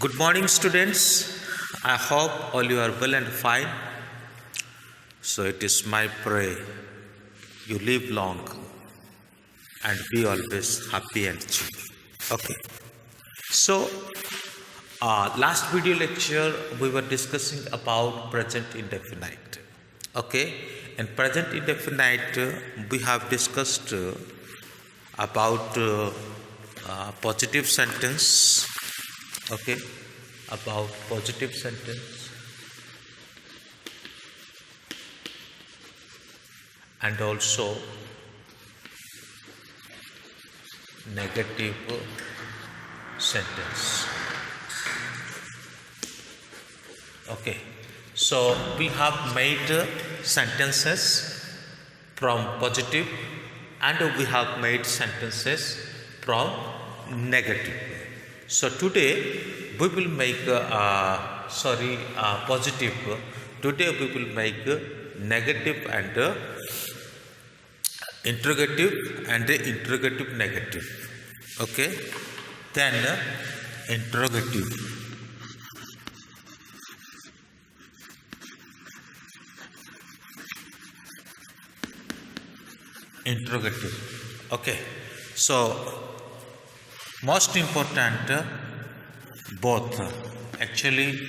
Good morning, students. I hope all you are well and fine. So it is my prayer you live long and be always happy and cheerful. Okay. So last video lecture we were discussing about present indefinite. Okay. In present indefinite we have discussed about positive sentence. Okay, about positive sentence and also negative sentence. Okay, so we have made sentences from positive and we have made sentences from negative. So today we will make positive. Today we will make negative and interrogative and interrogative negative. Okay. Then interrogative. Interrogative. Okay. So most important both. Actually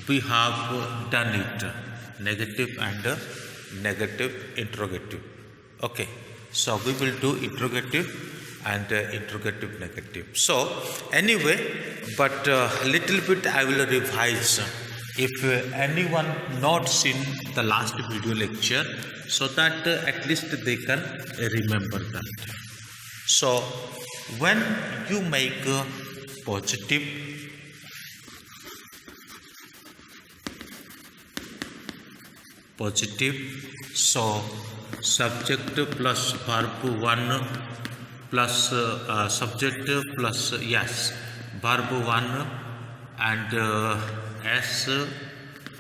we have done it, negative and negative interrogative. Okay, so we will do interrogative and interrogative negative. So anyway, but little bit I will revise if anyone not seen the last video lecture, so that at least they can remember that. So when you make positive so subject plus verb 1 plus subject plus verb 1 and s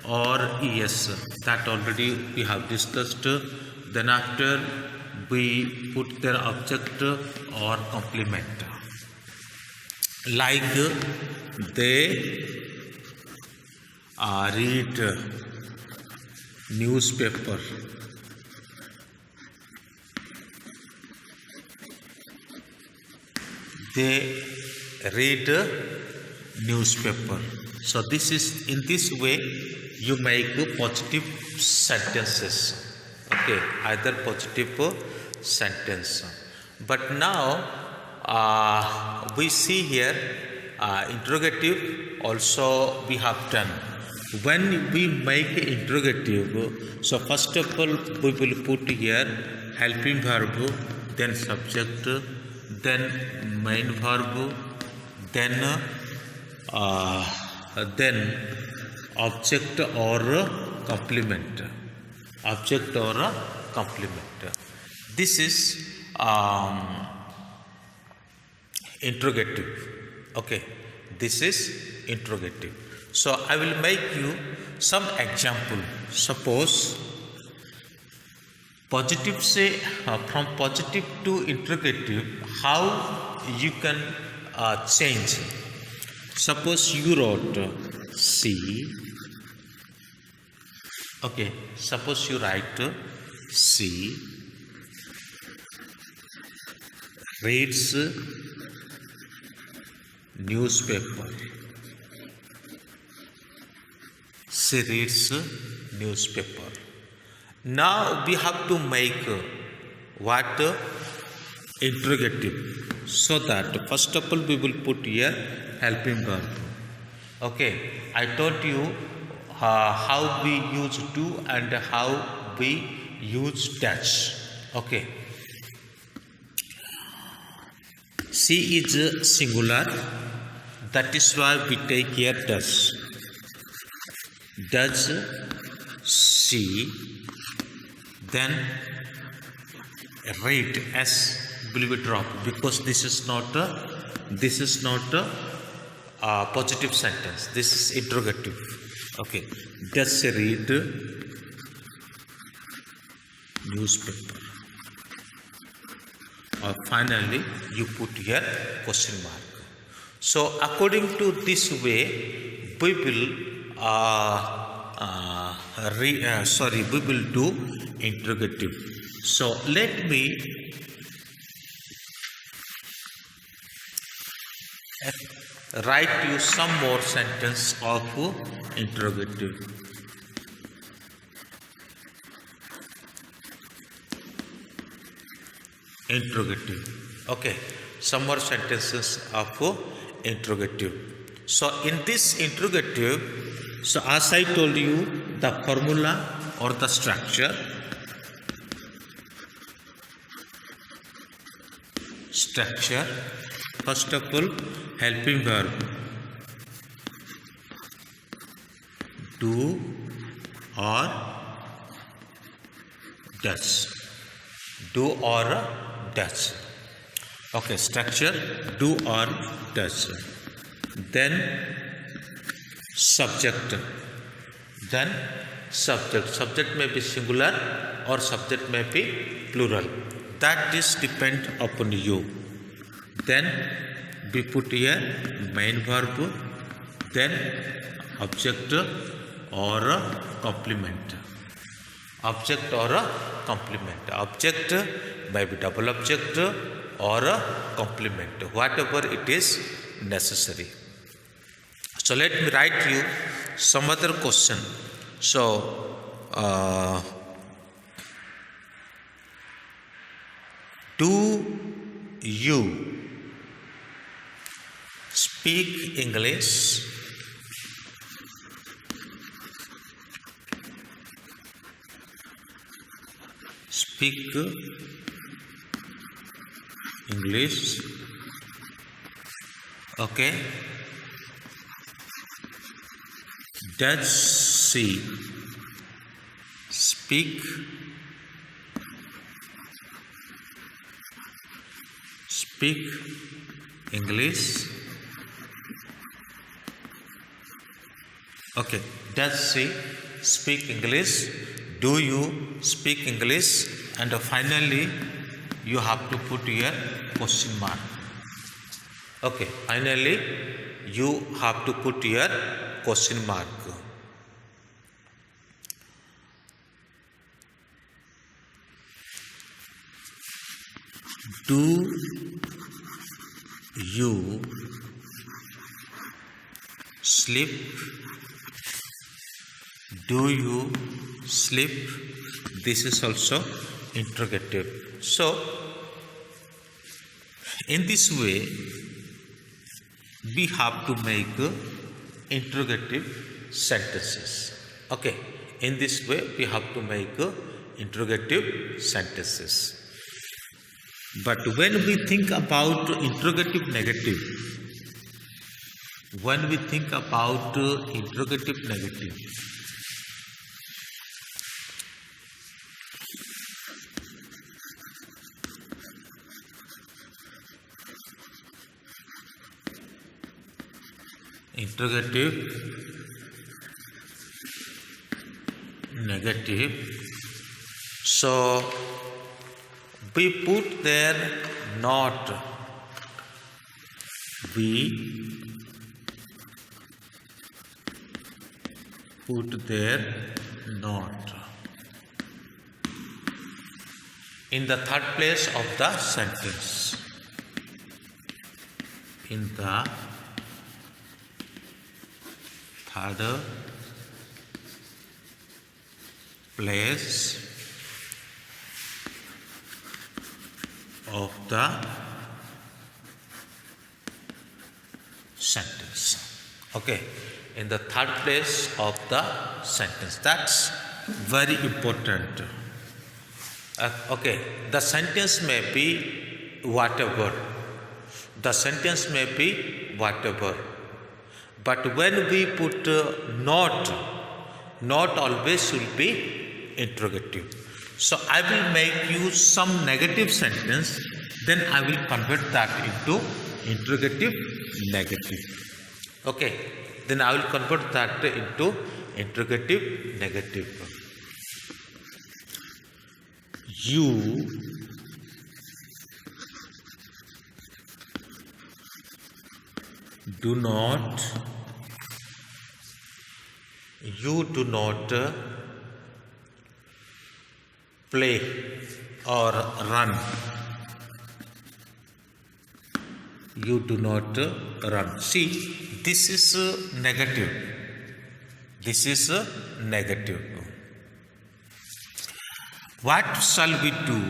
or es, that already we have discussed. Then after we put their object or complement, like they read newspaper, they read newspaper. So this is, in this way you make positive sentences. Okay, either positive sentence. But now we see here interrogative also we have done. When we make interrogative, so first of all we will put here helping verb, then subject, then main verb, then object or complement. Object or complement. This is interrogative. Okay, this is interrogative. So I will make you some example. Suppose positive, say from positive to interrogative, how you can change. Suppose you wrote C. Okay, suppose you write C reads newspaper. She reads newspaper. Now we have to make what? Interrogative. So that first of all we will put here helping verb. Okay, I told you how we use do and how we use dash. Okay. She is singular, that is why we take here does. Does she, then read, s will be dropped because this is not a positive sentence, this is interrogative. Okay, does she read newspaper? Or finally you put here question mark. So according to this way, we will we will do interrogative. So let me write you some more sentence of interrogative. Interrogative. Okay, some more sentences of interrogative. So in this interrogative, so as I told you, the formula or the structure. First of all, helping verb. Do or does. Do or does. Okay, structure, do or does. Then subject. Then subject. Subject may be singular or subject may be plural. That is depend upon you. Then we put here main verb. Then object or complement. Object or complement. Object may be double object or complement, whatever it is necessary. So let me write you some other question. So do you speak English? Speak English. Okay. Does she speak English? Okay. Does she speak English? Do you speak English? And finally, you have to put here question mark. Okay. Finally, you have to put here question mark. Do you sleep? Do you sleep? This is also interrogative. So, in this way, we have to make interrogative sentences. Okay. In this way, we have to make interrogative sentences. But when we think about interrogative negative, so we put there not. We put there not in the third place of the sentence. In the third place of the sentence. Okay, in the third place of the sentence. That's very important. Okay, the sentence may be whatever. But when we put not always will be interrogative. So I will make you some negative sentence, then I will convert that into interrogative negative. Okay, then I will convert that into interrogative negative. You do not, you do not play or run. You do not run. See, this is negative. This is negative. What shall we do?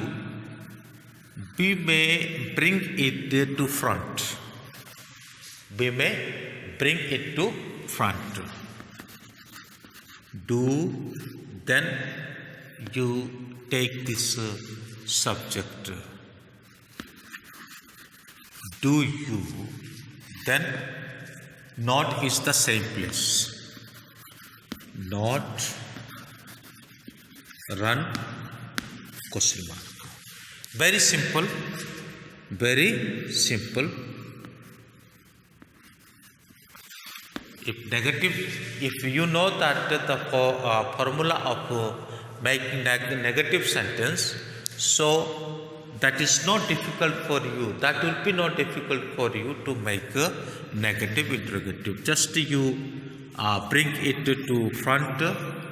We may bring it to front. We may bring it to front. Do, then you take this subject. Do you, then not is the same place. Not run, question mark. Very simple, very simple. If negative, if you know that the formula of making negative sentence, so that is not difficult for you. That will be not difficult for you to make a negative interrogative. Just you bring it to front,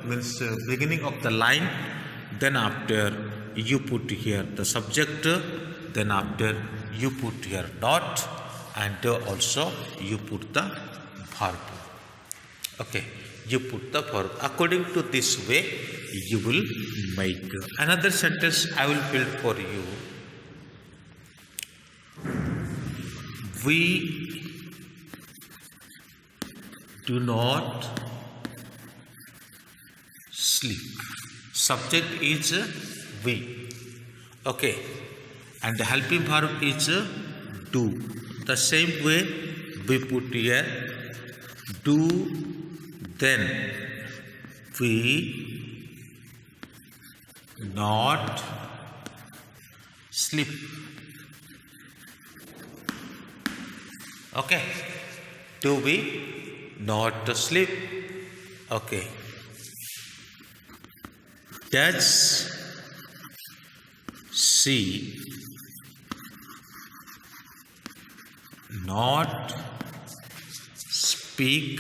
means beginning of the line. Then after you put here the subject. Then after you put here not, and also you put the verb. Okay, you put the verb. According to this way, you will make another sentence. I will build for you. We do not sleep. Subject is we. Okay, and the helping verb is do. The same way we put here do, then we not sleep. Okay, do we not sleep? Okay, does she not speak?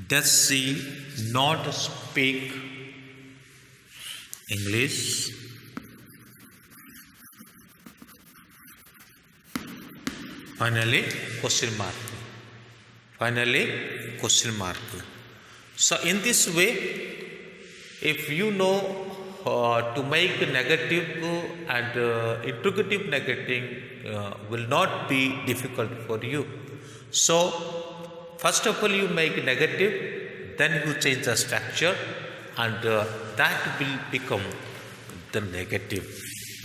Does she not speak English? Finally, question mark. Finally, question mark. So, in this way, if you know to make negative and interrogative negative will not be difficult for you. So, first of all, you make negative, then you change the structure, and that will become the negative.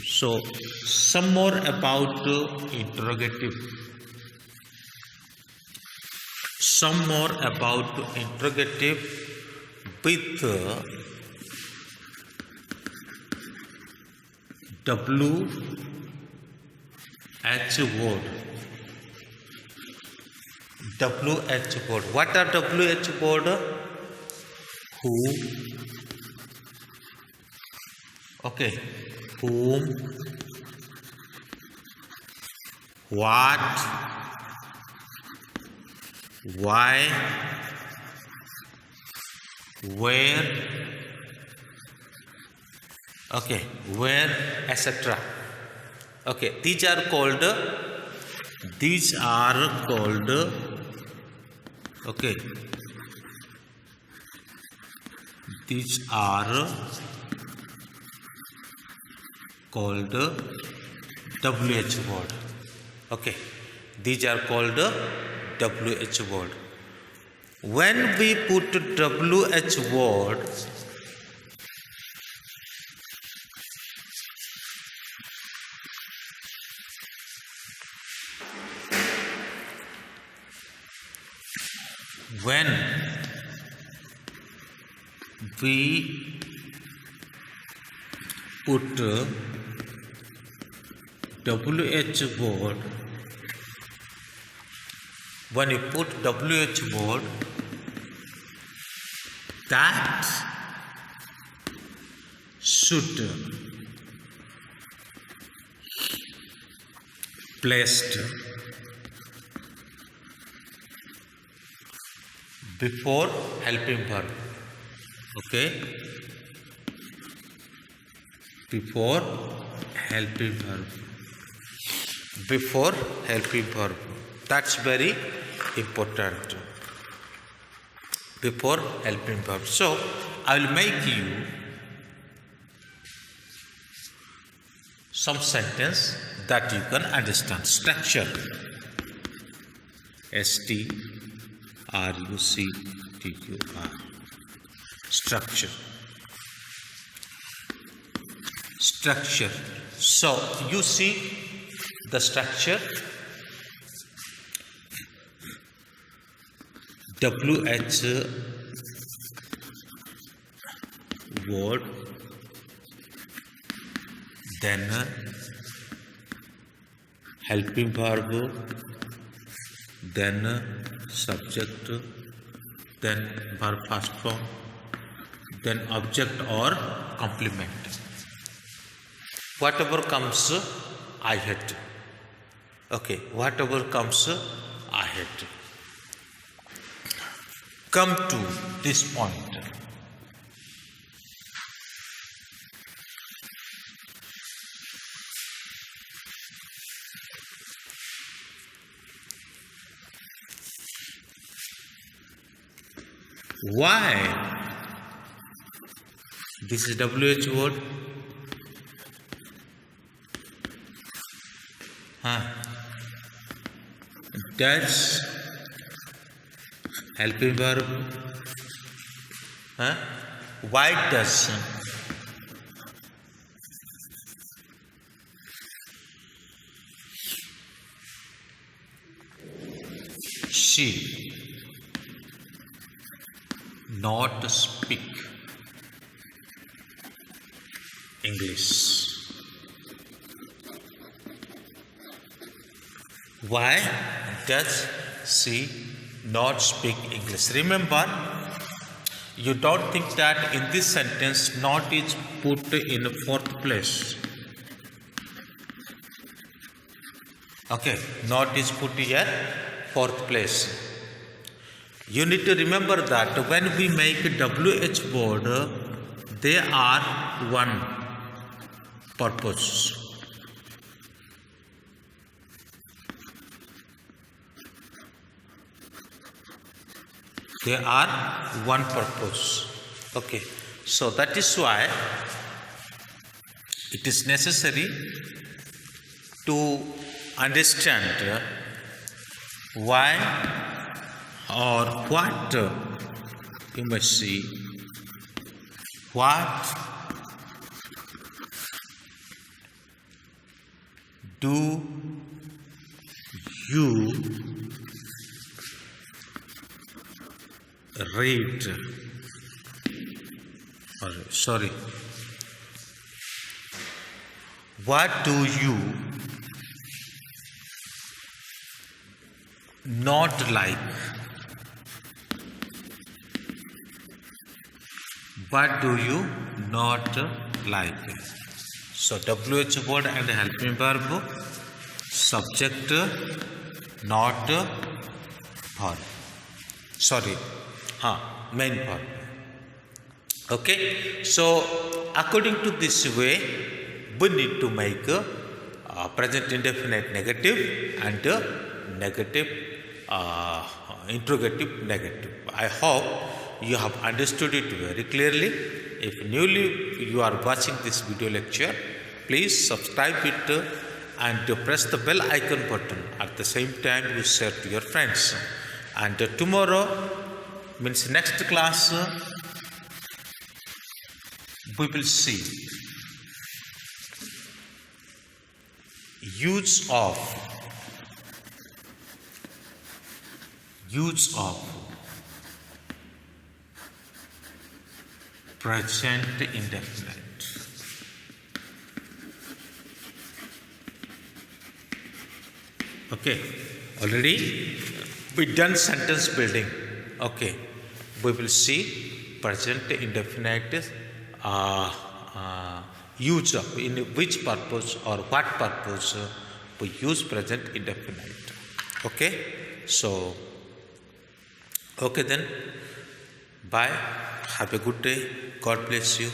So, some more about interrogative. Some more about interrogative with WH word. WH word. What are WH word? Who. Okay. Whom. What. Why. Where. Okay, where, etc. Okay, these are called, okay, these are called WH word. Okay, these are called WH word. When we put WH word, when we put WH word, when you put WH word, that should placed before helping verb. Okay, before helping verb. Before helping verb. That's very important. Before helping verb. So I will make you some sentence that you can understand. Structure. STRUCTUR. Structure. Structure. So you see the structure. WH word, then helping verb, then subject, then verb first form, then object or complement. Whatever comes ahead. Okay, whatever comes ahead. Come to this point. Why? This is WH word. Does helping verb. Why does? She not speak English? Why does she not speak English? Remember, you don't think that in this sentence not is put in fourth place. Okay, not is put here fourth place. You need to remember that when we make WH word, they are one purpose. They are one purpose. Okay, so that is why it is necessary to understand why or what you must see. What do you read? Sorry. What do you not like? What do you not like? So WH word and helping verb, subject, not verb. Sorry, main verb. Okay, so according to this way, we need to make present indefinite negative and negative interrogative negative. I hope you have understood it very clearly. If newly you are watching this video lecture, please subscribe it and press the bell icon button. At the same time, you share to your friends. And tomorrow, means next class, we will see use of present indefinite. Okay, already we done sentence building. Okay, we will see present indefinite use of in which purpose or what purpose we use present indefinite. Okay, so okay then, bye, have a good day, God bless you.